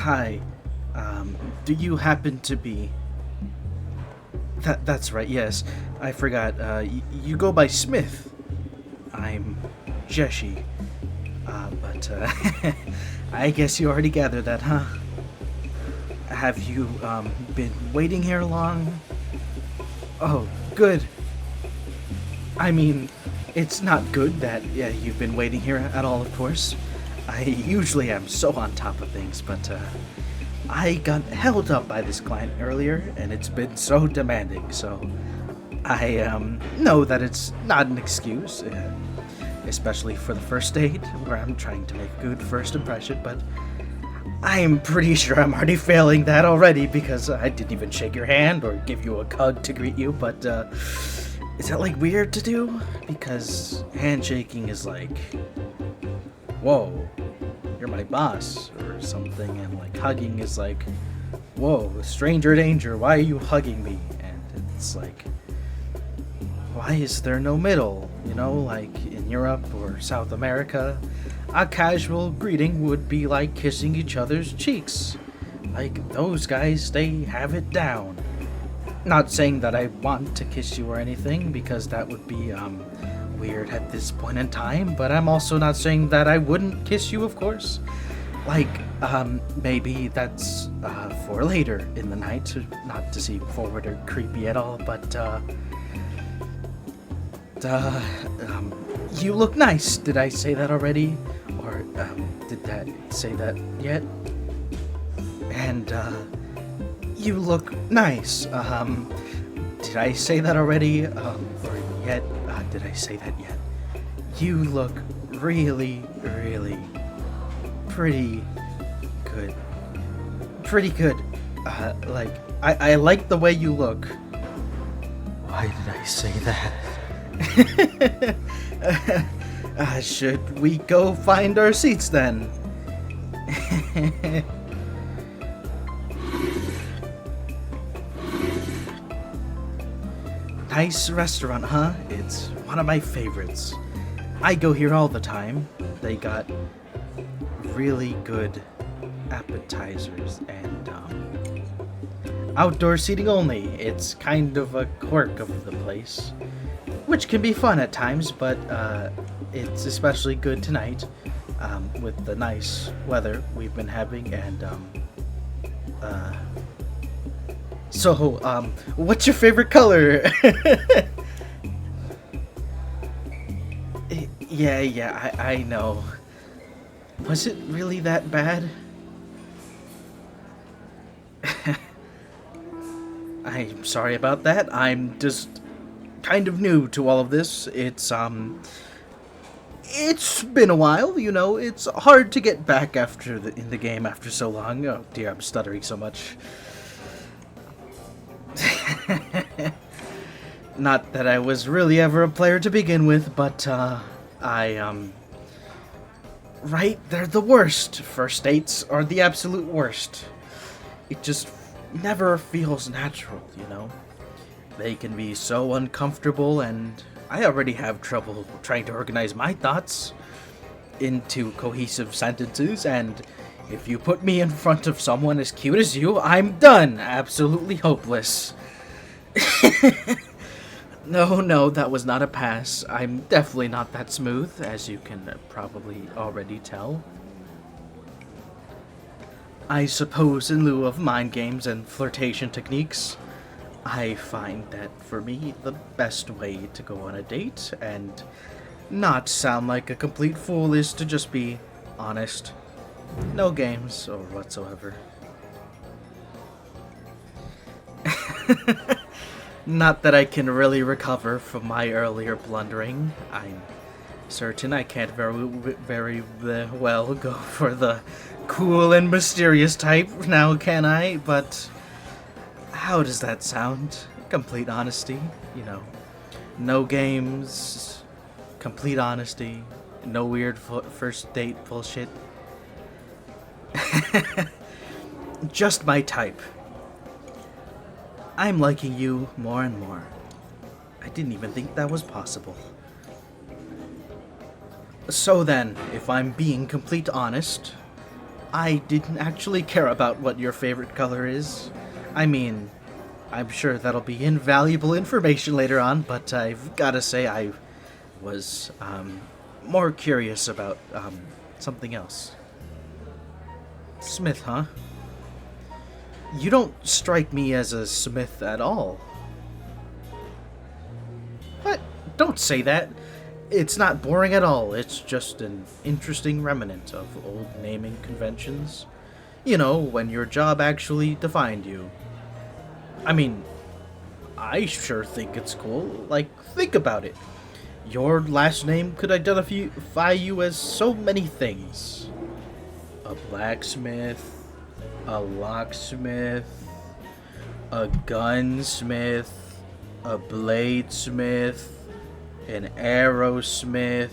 Hi. Do you happen to be... That's right, yes. I forgot. You go by Smith. I'm Jeshi. But I guess you already gathered that, huh? Have you, been waiting here long? Oh, good. I mean, it's not good that you've been waiting here at all, of course. I usually am so on top of things, but I got held up by this client earlier, and it's been so demanding, so I know that it's not an excuse, especially for the first date, where I'm trying to make a good first impression, but I'm pretty sure I'm already failing that already because I didn't even shake your hand or give you a hug to greet you, but is that like weird to do? Because handshaking is like, whoa, you're my boss or something, and like hugging is like, whoa, stranger danger, why are you hugging me? And it's like, why is there no middle? You know, like in Europe or South America, a casual greeting would be like kissing each other's cheeks. Like, those guys, they have it down. Not saying that I want to kiss you or anything, because that would be, weird at this point in time, but I'm also not saying that I wouldn't kiss you, of course. Like, maybe that's, for later in the night, not to seem forward or creepy at all, but, you look nice. Did I say that already? Or, did that say that yet? And, you look nice. Did I say that already? Or yet? Did I say that yet? You look really, really pretty good. Pretty good. Like, I like the way you look. Why did I say that? Should we go find our seats then? Nice restaurant, huh? It's one of my favorites. I go here all the time. They got really good appetizers and outdoor seating only. It's kind of a quirk of the place, which can be fun at times, but it's especially good tonight with the nice weather we've been having. And so what's your favorite color? Yeah, I know. Was it really that bad? I'm sorry about that. I'm just kind of new to all of this. It's been a while, you know. It's hard to get back in the game after so long. Oh dear, I'm stuttering so much. Not that I was really ever a player to begin with, but right, they're the worst. First dates are the absolute worst. It just never feels natural, you know? They can be so uncomfortable, and I already have trouble trying to organize my thoughts into cohesive sentences, and if you put me in front of someone as cute as you, I'm done. Absolutely hopeless. No, that was not a pass. I'm definitely not that smooth, as you can probably already tell. I suppose in lieu of mind games and flirtation techniques, I find that for me, the best way to go on a date and not sound like a complete fool is to just be honest. No games or whatsoever. Not that I can really recover from my earlier blundering. I'm certain I can't very well go for the cool and mysterious type now, can I? But how does that sound? Complete honesty, you know. No games, complete honesty, no weird first date bullshit. Just my type. I'm liking you more and more. I didn't even think that was possible. So then, if I'm being complete honest, I didn't actually care about what your favorite color is. I mean, I'm sure that'll be invaluable information later on, but I've gotta say I was more curious about something else. Smith, huh? You don't strike me as a smith at all. What? Don't say that. It's not boring at all. It's just an interesting remnant of old naming conventions. You know, when your job actually defined you. I mean, I sure think it's cool. Like, think about it. Your last name could identify you as so many things. A blacksmith, a locksmith, a gunsmith, a bladesmith, an arrowsmith,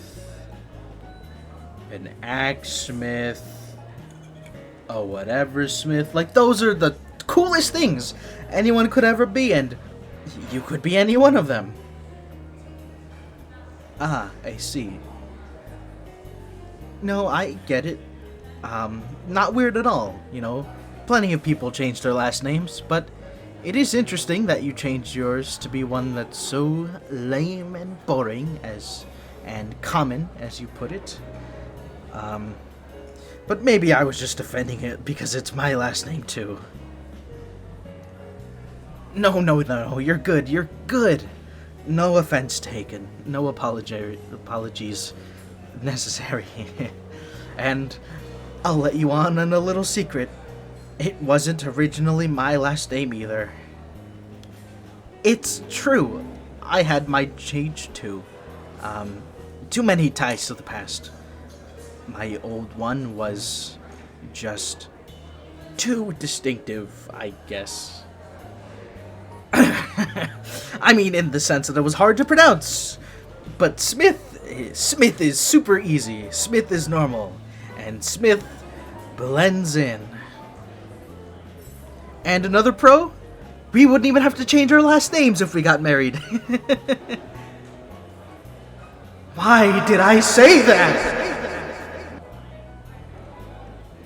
an axesmith, a whatever smith. Like, those are the coolest things anyone could ever be, and you could be any one of them. Ah, I see. No, I get it. Not weird at all, you know. Plenty of people change their last names, but it is interesting that you changed yours to be one that's so lame and boring and common, as you put it. But maybe I was just defending it because it's my last name too. No, you're good. No offense taken. No apologies necessary. And I'll let you on a little secret. It wasn't originally my last name either. It's true. I had mine changed too. Too many ties to the past. My old one was just too distinctive, I guess. I mean, in the sense that it was hard to pronounce. But Smith is super easy. Smith is normal. And Smith blends in. And another pro? We wouldn't even have to change our last names if we got married. Why did I say that?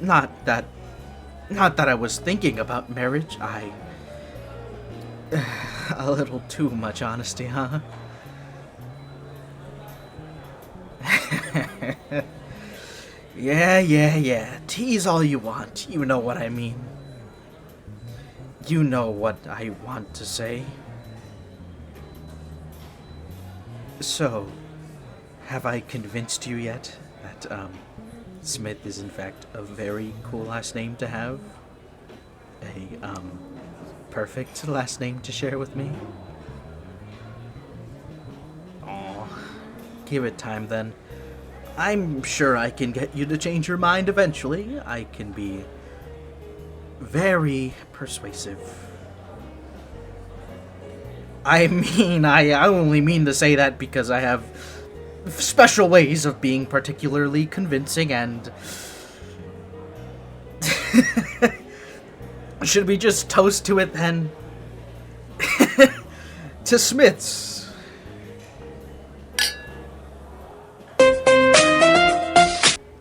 Not that I was thinking about marriage. A little too much honesty, huh? Yeah. Tease all you want. You know what I mean. You know what I want to say. So, have I convinced you yet that, Smith is in fact a very cool last name to have? A, perfect last name to share with me? Aw, give it time then. I'm sure I can get you to change your mind eventually. I can be very persuasive. I mean, I only mean to say that because I have special ways of being particularly convincing and... Should we just toast to it then? To Smiths.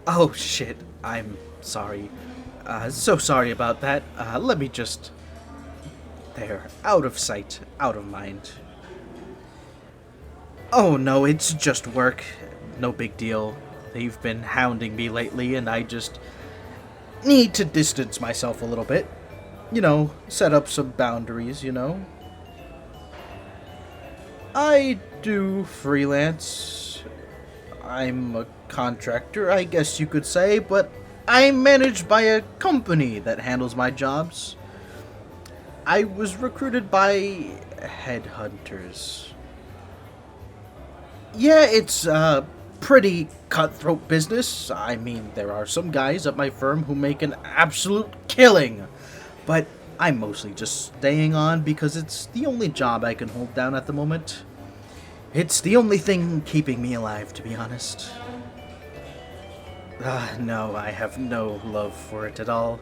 Oh shit, I'm sorry. So sorry about that. Let me just... There, out of sight, out of mind. Oh no, it's just work. No big deal. They've been hounding me lately and I just need to distance myself a little bit. You know, set up some boundaries, you know. I do freelance. I'm a contractor, I guess you could say, but I'm managed by a company that handles my jobs. I was recruited by headhunters. Yeah, it's a pretty cutthroat business. I mean, there are some guys at my firm who make an absolute killing. But I'm mostly just staying on because it's the only job I can hold down at the moment. It's the only thing keeping me alive, to be honest. No, I have no love for it at all.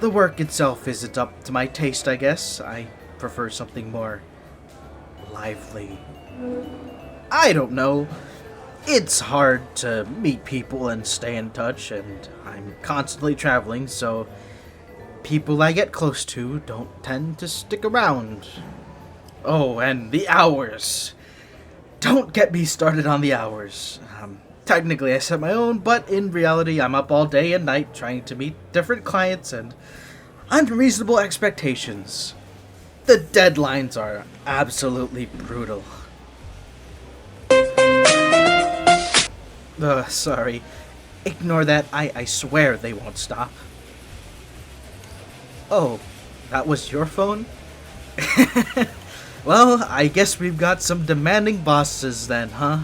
The work itself isn't up to my taste, I guess. I prefer something more lively. I don't know. It's hard to meet people and stay in touch, and I'm constantly traveling, so people I get close to don't tend to stick around. Oh, and the hours. Don't get me started on the hours. Technically, I set my own, but in reality, I'm up all day and night trying to meet different clients and unreasonable expectations. The deadlines are absolutely brutal. Sorry. Ignore that. I swear they won't stop. Oh, that was your phone? Well, I guess we've got some demanding bosses then, huh?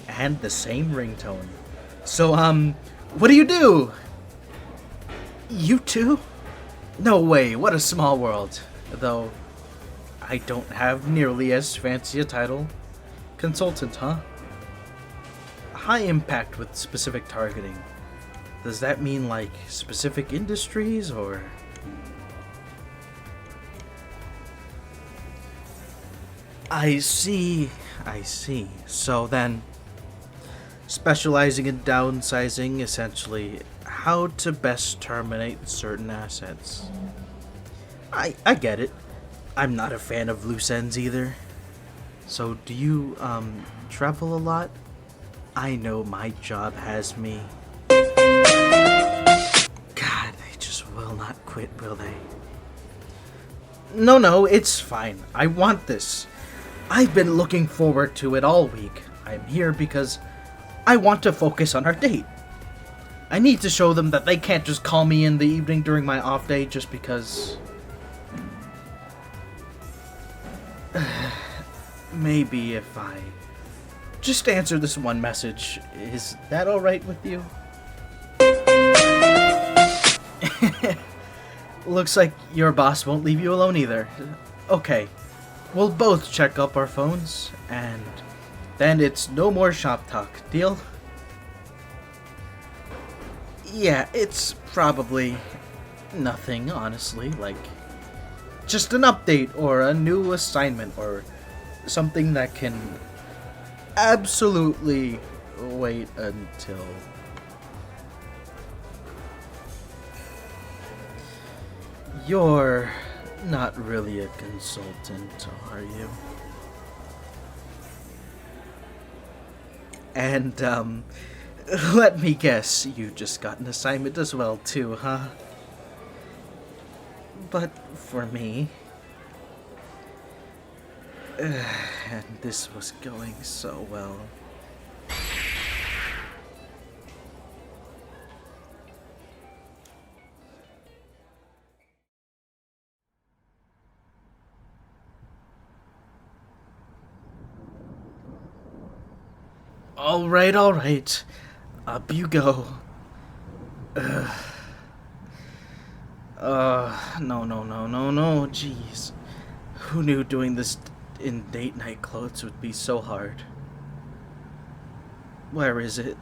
And the same ringtone. So, what do you do? You too? No way, what a small world. Though, I don't have nearly as fancy a title. Consultant, huh? High impact with specific targeting. Does that mean, like, specific industries, or...? I see. So then, specializing in downsizing, essentially, how to best terminate certain assets. I get it. I'm not a fan of loose ends either. So do you, travel a lot? I know my job has me. God, they just will not quit, will they? No, it's fine. I want this. I've been looking forward to it all week. I'm here because I want to focus on our date. I need to show them that they can't just call me in the evening during my off day just because... Maybe if I just answer this one message, is that alright with you? Looks like your boss won't leave you alone either. Okay, we'll both check up our phones, and then it's no more shop talk, deal? Yeah, it's probably nothing, honestly, like just an update or a new assignment or something that can absolutely wait until... You're not really a consultant, are you? And, let me guess, you just got an assignment as well too, huh? But for me... and this was going so well. Alright. Up you go. No, jeez. Who knew doing this in date night clothes would be so hard? Where is it?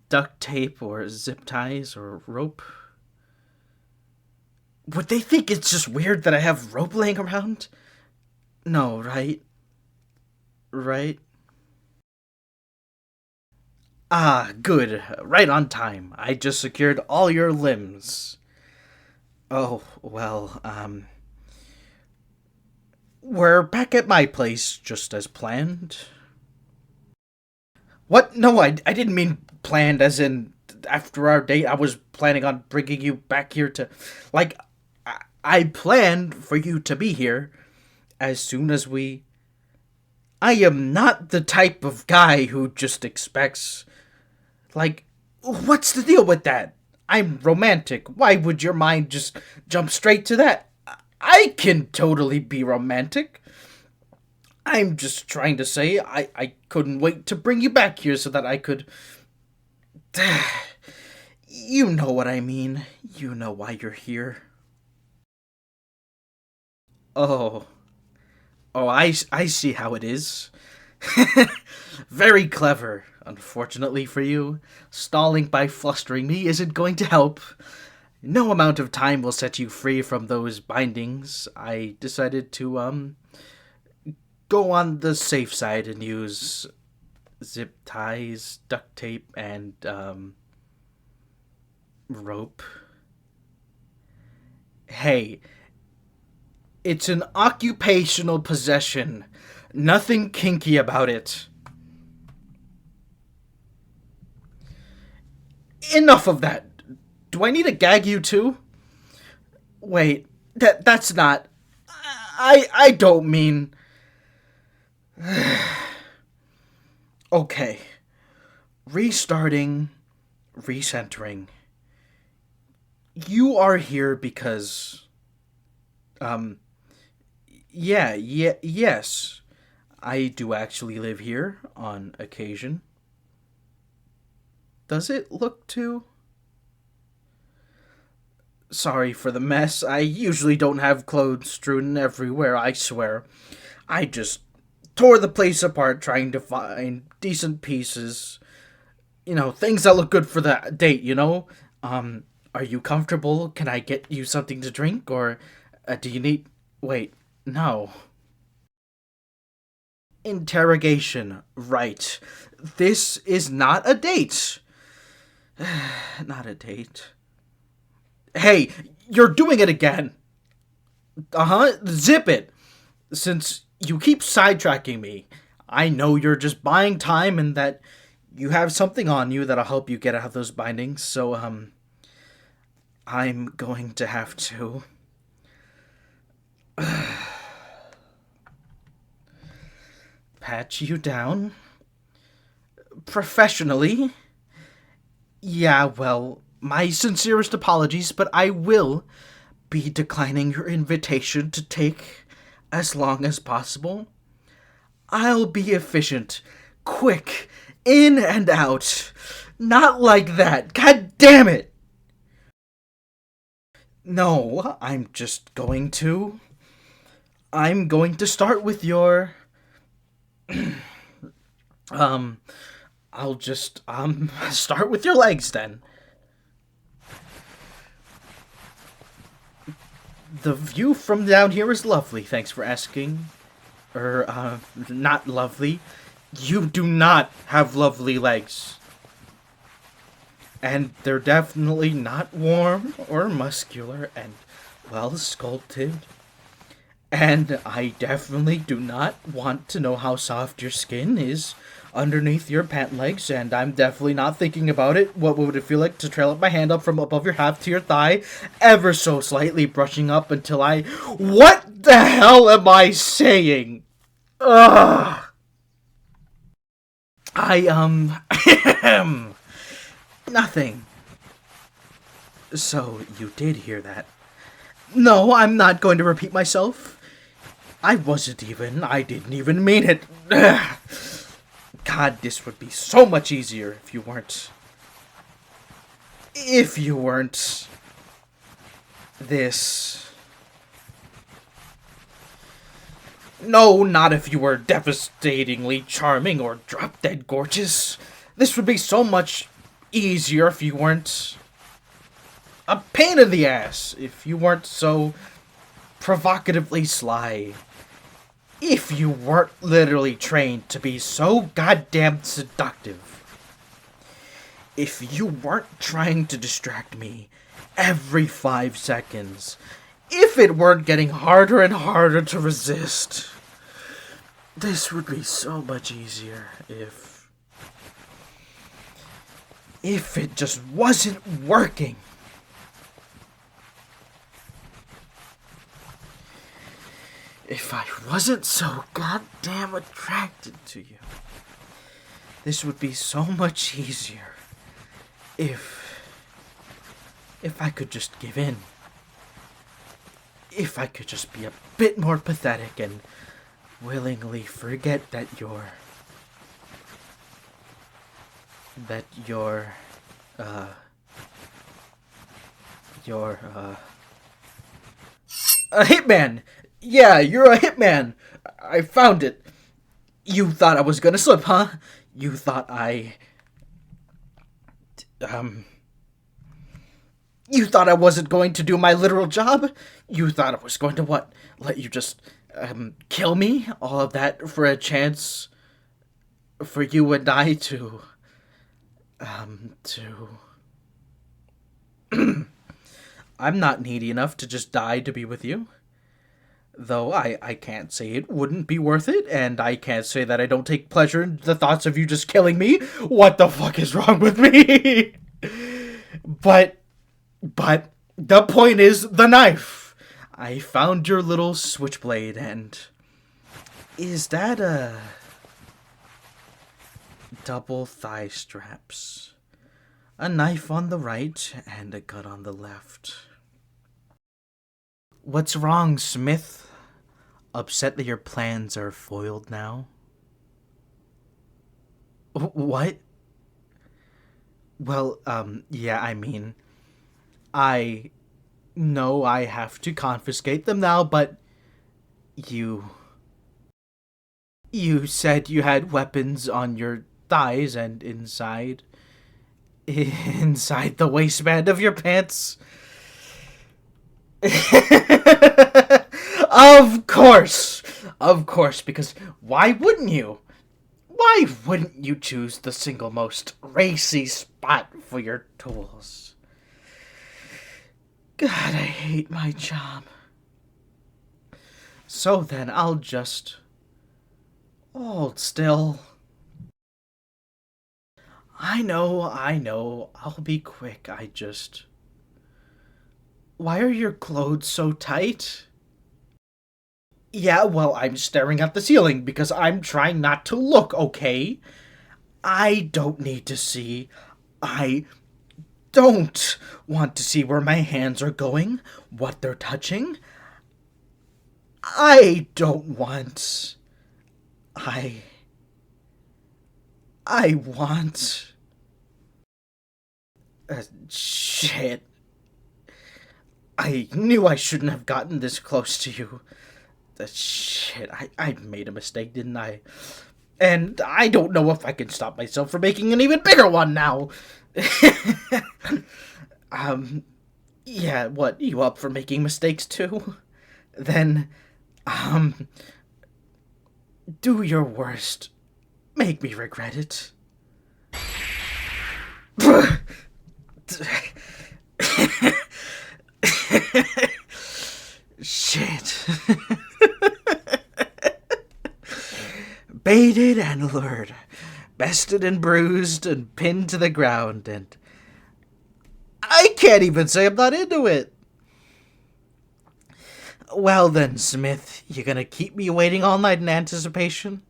Duct tape or zip ties or rope? Would they think it's just weird that I have rope laying around? No, right? Right? Ah, good. Right on time. I just secured all your limbs. Oh, well, we're back at my place, just as planned. What? No, I didn't mean planned as in after our date. I was planning on bringing you back here to... Like, I planned for you to be here as soon as we... I am not the type of guy who just expects... Like, what's the deal with that? I'm romantic. Why would your mind just jump straight to that? I can totally be romantic. I'm just trying to say I couldn't wait to bring you back here so that I could... You know what I mean. You know why you're here. Oh, I see how it is. Very clever. Unfortunately for you, stalling by flustering me isn't going to help. no amount of time will set you free from those bindings. I decided to, go on the safe side and use zip ties, duct tape, and, rope. Hey, it's an occupational possession. Nothing kinky about it. Enough of that. Do I need to gag you too? Wait, that's not... I don't mean... Okay. Restarting, recentering. You are here because... yes. I do actually live here on occasion. Does it look to? Sorry for the mess. I usually don't have clothes strewn everywhere, I swear. I just tore the place apart trying to find decent pieces. Things that look good for the date, Are you comfortable? Can I get you something to drink? Or do you need... Wait, no. Interrogation. Right. This is not a date. Not a date. Hey, you're doing it again. Zip it. Since you keep sidetracking me, I know you're just buying time and that you have something on you that'll help you get out of those bindings, so, I'm going to have to... pat you down. Professionally. Yeah, well, my sincerest apologies, but I will be declining your invitation to take as long as possible. I'll be efficient, quick, in and out. Not like that. God damn it! No, I'm going to start with your... I'll just, start with your legs then. The view from down here is lovely, thanks for asking. Not lovely. You do not have lovely legs. And they're definitely not warm or muscular and well sculpted. And I definitely do not want to know how soft your skin is underneath your pant legs, and I'm definitely not thinking about it. What would it feel like to trail up my hand up from above your half to your thigh, ever so slightly brushing up until I... What the hell am I saying? Ugh. Nothing. So, you did hear that. No, I'm not going to repeat myself. I didn't even mean it. Ugh. God, this would be so much easier if you weren't this. No, not if you were devastatingly charming or drop-dead gorgeous. This would be so much easier if you weren't a pain in the ass, if you weren't so provocatively sly. If you weren't literally trained to be so goddamn seductive. If you weren't trying to distract me every 5 seconds. If it weren't getting harder and harder to resist. This would be so much easier if it just wasn't working. If I wasn't so goddamn attracted to you. This would be so much easier if I could just give in. If I could just be a bit more pathetic and willingly forget that you're a hitman. Yeah, you're a hitman. I found it. You thought I was gonna slip, huh? You thought You thought I wasn't going to do my literal job? You thought I was going to what? Let you just, kill me? All of that for a chance for you and I to, to... I'm not needy enough to just die to be with you. Though I can't say it wouldn't be worth it, and I can't say that I don't take pleasure in the thoughts of you just killing me. What the fuck is wrong with me? But the point is the knife. I found your little switchblade, and is that a double thigh straps? A knife on the right and a gun on the left. What's wrong, Smith? Upset that your plans are foiled now? What? Well, yeah, I mean, I know I have to confiscate them now, but you said you had weapons on your thighs and inside the waistband of your pants. Of course, because why wouldn't you? Why wouldn't you choose the single most racy spot for your tools? God, I hate my job. So then I'll just hold still. I know, I'll be quick, Why are your clothes so tight? Yeah, well, I'm staring at the ceiling because I'm trying not to look, okay? I don't need to see. I don't want to see where my hands are going, what they're touching. I don't want. I want. Shit. I knew I shouldn't have gotten this close to you. Shit, I made a mistake, didn't I? And I don't know if I can stop myself from making an even bigger one now. Yeah, what, you up for making mistakes too? Then, do your worst. Make me regret it. Shit. Baited and lured, bested and bruised and pinned to the ground, and I can't even say I'm not into it. Well then, Smith, you gonna keep me waiting all night in anticipation?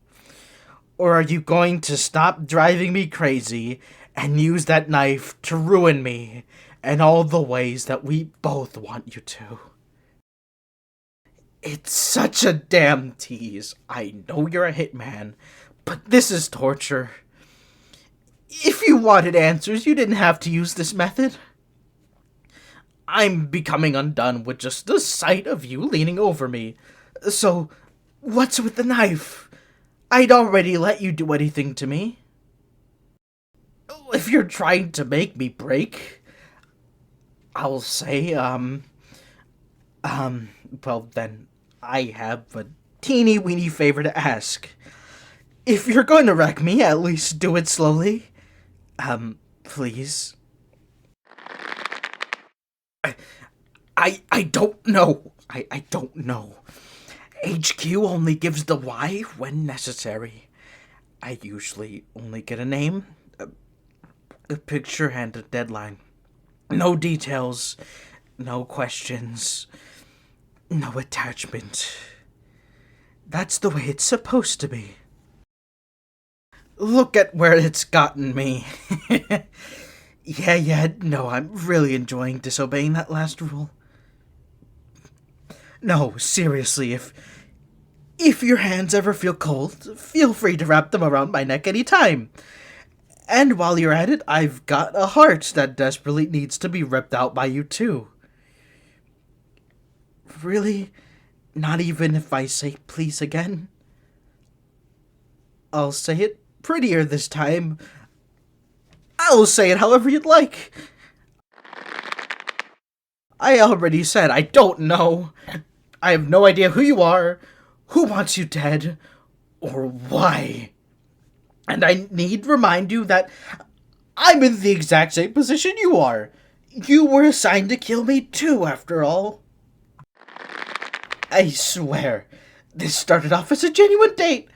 Or are you going to stop driving me crazy and use that knife to ruin me in all the ways that we both want you to? It's such a damn tease. I know you're a hitman, but this is torture. If you wanted answers, you didn't have to use this method. I'm becoming undone with just the sight of you leaning over me. So, what's with the knife? I'd already let you do anything to me. If you're trying to make me break, I'll say, well then, I have a teeny weeny favor to ask. If you're going to wreck me, at least do it slowly. Please. I don't know. I don't know. HQ only gives the why when necessary. I usually only get a name, a picture, and a deadline. No details, no questions, no attachment. That's the way it's supposed to be. Look at where it's gotten me. Yeah, no, I'm really enjoying disobeying that last rule. No, seriously, if your hands ever feel cold, feel free to wrap them around my neck anytime. And while you're at it, I've got a heart that desperately needs to be ripped out by you too. Really? Not even if I say please again? I'll say it prettier this time. I'll say it however you'd like. I already said I don't know. I have no idea who you are, who wants you dead, or why. And I need to remind you that I'm in the exact same position you are. You were assigned to kill me too, after all. I swear, this started off as a genuine date.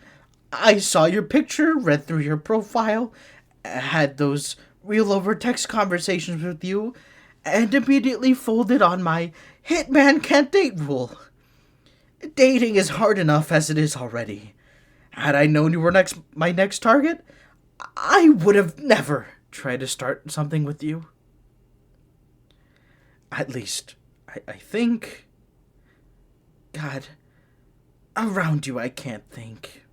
I saw your picture, read through your profile, had those real over text conversations with you, and immediately folded on my hitman can't date rule. Dating is hard enough as it is already. Had I known you were my next target, I would have never tried to start something with you. At least, I think. God, around you I can't think.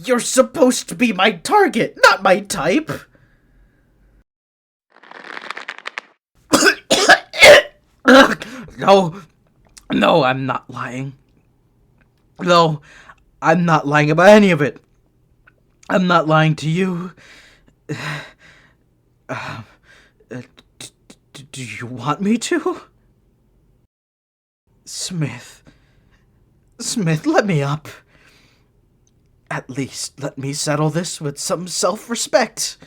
You're supposed to be my target, not my type. No, no, I'm not lying. No, I'm not lying about any of it. I'm not lying to you. Do you want me to? Smith, let me up. At least let me settle this with some self-respect.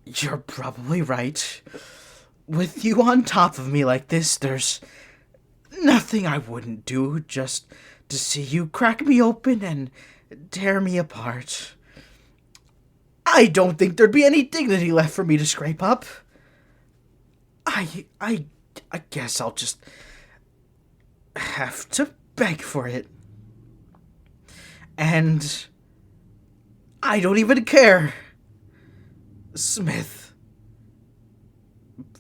You're probably right. With you on top of me like this, there's nothing I wouldn't do just to see you crack me open and tear me apart. I don't think there'd be any dignity left for me to scrape up. I guess I'll just have to beg for it. And I don't even care. Smith,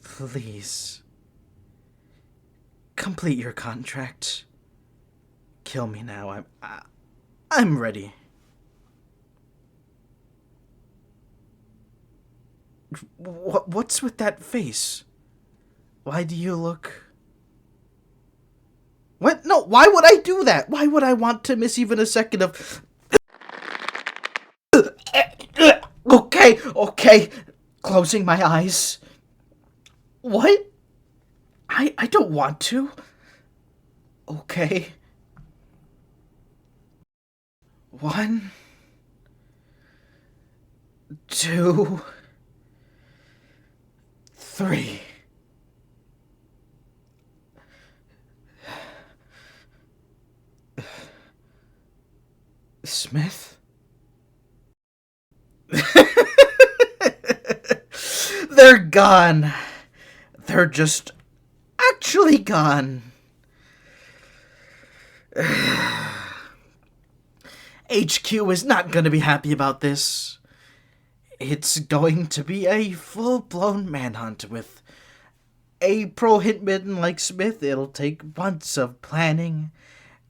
please, complete your contract. Kill me now. I'm ready. What's with that face? Why do you look... What? No, why would I do that? Why would I want to miss even a second of... Okay. Closing my eyes. What? I don't want to. Okay. 1, 2, 3. Smith? They're gone. They're just actually gone. HQ is not going to be happy about this. It's going to be a full-blown manhunt with a pro hitman like Smith. It'll take months of planning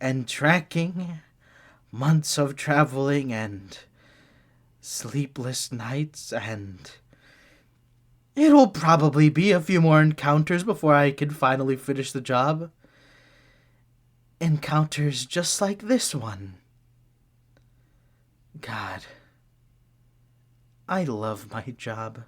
and tracking, months of traveling and sleepless nights, and it'll probably be a few more encounters before I can finally finish the job. Encounters just like this one. God, I love my job.